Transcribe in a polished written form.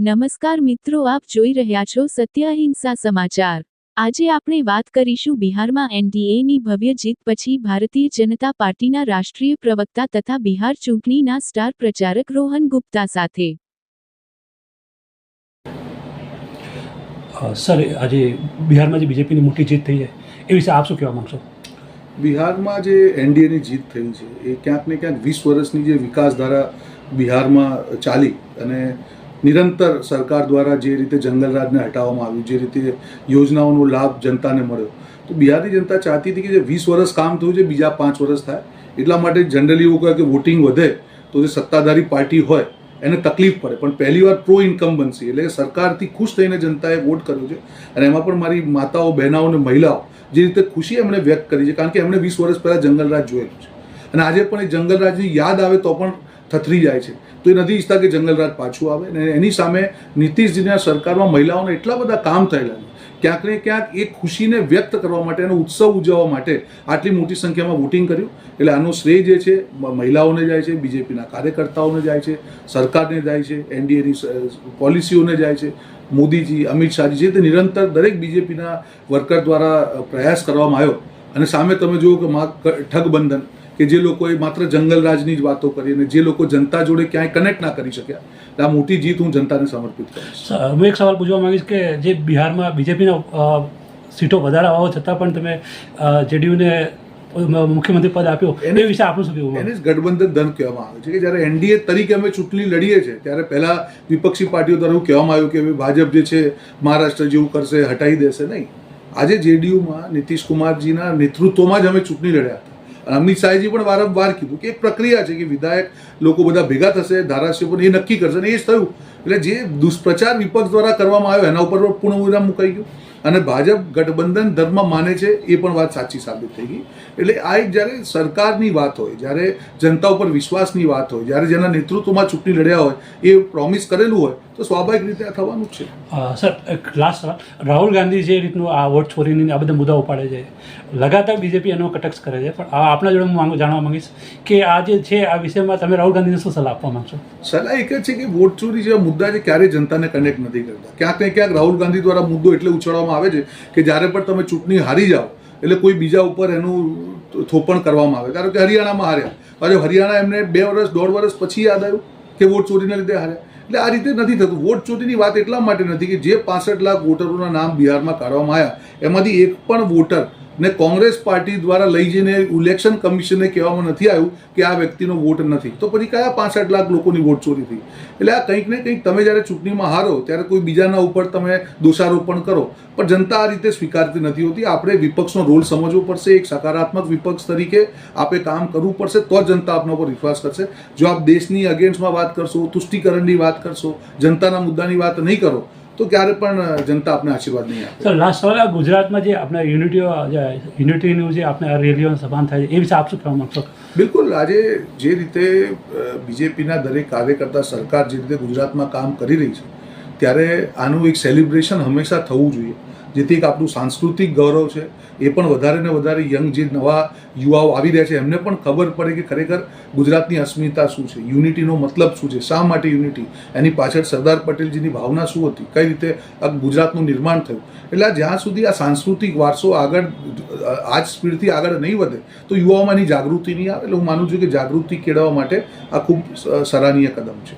નમસ્કાર મિત્રો, આપ જોઈ રહ્યા છો સત્ય અહિંસા સમાચાર। આજે આપણે વાત કરીશું બિહારમાં એનડીએની ભવ્ય જીત પછી ભારતીય જનતા પાર્ટીના રાષ્ટ્રીય પ્રવક્તા તથા બિહાર ચૂંટણીના સ્ટાર પ્રચારક રોહન ગુપ્તા સાથે। સર, આજે બિહારમાં જે બીજેપીની મોટી જીત થઈ છે એ વિશે આપ શું કહેવા માંગશો? બિહારમાં જે એનડીએની જીત થઈ છે એ ક્યાંક ને ક્યાંક 20 વર્ષની જે વિકાસધારા બિહારમાં ચાલી અને નિરંતર સરકાર દ્વારા જે રીતે જંગલરાજને હટાવવામાં આવ્યું, જે રીતે યોજનાઓનો લાભ જનતાને મળ્યો, તો બિહારની જનતા ચાહતી હતી કે જે 20 વર્ષ કામ થયું છે બીજા 5 વર્ષ થાય। એટલા માટે જનરલી એવું કહે કે વોટિંગ વધે તો જે સત્તાધારી પાર્ટી હોય એને તકલીફ પડે, પણ પહેલીવાર પ્રો ઇન્કમ્બન્સી એટલે સરકારથી ખુશ થઈને જનતાએ વોટ કર્યો છે। અને એમાં પણ મારી માતાઓ, બહેનાઓ અને મહિલાઓ જે રીતે ખુશી એમણે વ્યક્ત કરી છે, કારણ કે એમણે 20 વર્ષ પહેલાં જંગલરાજ જોયેલું છે અને આજે પણ એ જંગલરાજની યાદ આવે તો પણ થથરી જાય છે। તો એ નથી ઈચ્છતા કે જંગલરાજ પાછું આવે। અને એની સામે નીતિશજીના સરકારમાં મહિલાઓને એટલા બધા કામ થયેલા છે, ક્યાંક ને ક્યાંક એ ખુશીને વ્યક્ત કરવા માટે, એનો ઉત્સવ ઉજવવા માટે આટલી મોટી સંખ્યામાં વોટિંગ કર્યું। એટલે આનો શ્રેય જે છે મહિલાઓને જાય છે, બીજેપીના કાર્યકર્તાઓને જાય છે, સરકારને જાય છે, એનડીએની પોલિસીઓને જાય છે, મોદીજી, અમિત શાહજી જે તે નિરંતર દરેક બીજેપીના વર્કર દ્વારા પ્રયાસ કરવામાં આવ્યો। અને સામે તમે જુઓ કે ઠગબંધન કે જે લોકોએ માત્ર જંગલરાજની જ વાતો કરી અને જે લોકો જનતા જોડે ક્યાંય કનેક્ટ ના કરી શક્યા, આ મોટી જીત હું જનતાને સમર્પિત કરીશ। હું એક સવાલ પૂછવા માંગીશ કે જે બિહારમાં બીજેપીના સીટો વધારે હોવા છતાં પણ તમે જેડીયુને મુખ્યમંત્રી પદ આપ્યો, એ વિશે આપણું શું કહેવું? એને જ ગઠબંધન ધન કહેવામાં આવે છે કે જ્યારે એનડીએ તરીકે અમે ચૂંટણી લડીએ છીએ ત્યારે પહેલાં વિપક્ષી પાર્ટીઓ દ્વારા એવું કહેવામાં આવ્યું કે ભાજપ જે છે મહારાષ્ટ્ર જેવું કરશે, હટાવી દેશે। નહીં, આજે જેડીયુમાં નીતિશ કુમારજીના નેતૃત્વમાં જ અમે ચૂંટણી લડ્યા હતા। અમિત શાહજી પણ વારંવાર કીધું કે એક પ્રક્રિયા છે કે વિધાયક લોકો બધા ભેગા થશે, ધારાસભ્યો પણ એ નક્કી કરશે અને એ જ થયું। એટલે જે દુષ્પ્રચાર વિપક્ષ દ્વારા કરવામાં આવ્યો એના ઉપર પૂર્ણ વિરામ મુકાઈ ગયું અને ભાજપ ગઠબંધન ધર્મ માને છે એ પણ વાત સાચી સાબિત થઈ ગઈ। એટલે આ એક જ્યારે સરકારની વાત હોય, જ્યારે જનતા ઉપર વિશ્વાસની વાત હોય, જ્યારે જેના નેતૃત્વમાં ચૂંટણી લડ્યા હોય, એ પ્રોમિસ કરેલું હોય તો સ્વાભાવિક રીતે આ થવાનું જ છે। સર, એક લાસ્ટ સવાલ, રાહુલ ગાંધી જે રીતનું આ વોટ ચોરીની આ બધા મુદ્દા ઉપાડે છે, લગાતાર બીજેપી એનો કટક્ષ કરે છે, પણ આપણા જોડે હું જાણવા માંગીશ કે આ જે છે આ વિષયમાં તમે રાહુલ ગાંધીને શું સલાહ આપવા માંગશો? સલાહ એક જ છે કે વોટ ચોરી જેવા મુદ્દા છે ક્યારેય જનતાને કનેક્ટ નથી કરતા। ક્યાંક ને ક્યાંક રાહુલ ગાંધી દ્વારા મુદ્દો એટલે ઉછાળવામાં આવે છે કે જ્યારે પણ તમે ચૂંટણી હારી જાઓ એટલે કોઈ બીજા ઉપર એનું થોપણ કરવામાં આવે। કારણ કે હરિયાણામાં હાર્યા, પાછો હરિયાણા એમને 2 વર્ષ 1.5 વર્ષ પછી યાદ આવ્યું કે વોટ ચોરીના લીધે હાર્યા। એટલે આ રીતે નથી થતું। વોટ ચોરીની વાત એટલા માટે નથી કે જે 65 લાખ વોટરોના નામ બિહારમાં કાઢવામાં આવ્યા એમાંથી એક પણ વોટર ને કોંગ્રેસ પાર્ટી દ્વારા લઈ જઈને ઇલેક્શન કમિશનને કહેવામાં નથી આવ્યું કે આ વ્યક્તિનો વોટ નથી, તો પછી કયા 65 લાખ લોકોની વોટ ચોરી થઈ? એટલે આ કંઈક ને કંઈક તમે જ્યારે ચૂંટણીમાં હારો ત્યારે કોઈ બીજાના ઉપર તમે દોષારોપણ કરો, પણ જનતા આ રીતે સ્વીકારતી નથી હોતી। આપણે વિપક્ષનો રોલ સમજવો પડશે। એક સકારાત્મક વિપક્ષ તરીકે આપણે કામ કરવું પડશે, તો જ જનતા આપના ઉપર વિશ્વાસ કરશે। જો આપ દેશની અગેન્સ્ટમાં વાત કરશો, તુષ્ટિકરણની વાત કરશો, જનતાના મુદ્દાની વાત નહીં કરો તો ક્યારે પણ જનતા આપને આશીર્વાદ નહીં આપે। સર, લાસ્ટ સવાલ, ગુજરાતમાં જે આપણે યુનિટીનું જે આપણે રેલીઓ સભાન થાય છે એ વિશે આપ શું કહેવા માંગશો? બિલકુલ, આજે જે રીતે બીજેપીના દરેક કાર્યકર્તા, સરકાર જે રીતે ગુજરાતમાં કામ કરી રહી છે ત્યારે આનું એક સેલિબ્રેશન હંમેશા થવું જોઈએ, જેથી એક આપણું સાંસ્કૃતિક ગૌરવ છે એ પણ વધારે ને વધારે યંગ જે નવા યુવાઓ આવી રહ્યા છે એમને પણ ખબર પડે કે ખરેખર ગુજરાતની અસ્મિતા શું છે, યુનિટીનો મતલબ શું છે, શા માટે યુનિટી, એની પાછળ સરદાર પટેલજીની ભાવના શું હતી, કઈ રીતે આ ગુજરાતનું નિર્માણ થયું। એટલે જ્યાં સુધી આ સાંસ્કૃતિક વારસો આગળ આ જ સ્પીડથી આગળ નહીં વધે તો યુવાઓમાં એની જાગૃતિ નહીં આવે। એટલે હું માનું છું કે જાગૃતિ કેળવવા માટે આ ખૂબ સરાહનીય કદમ છે।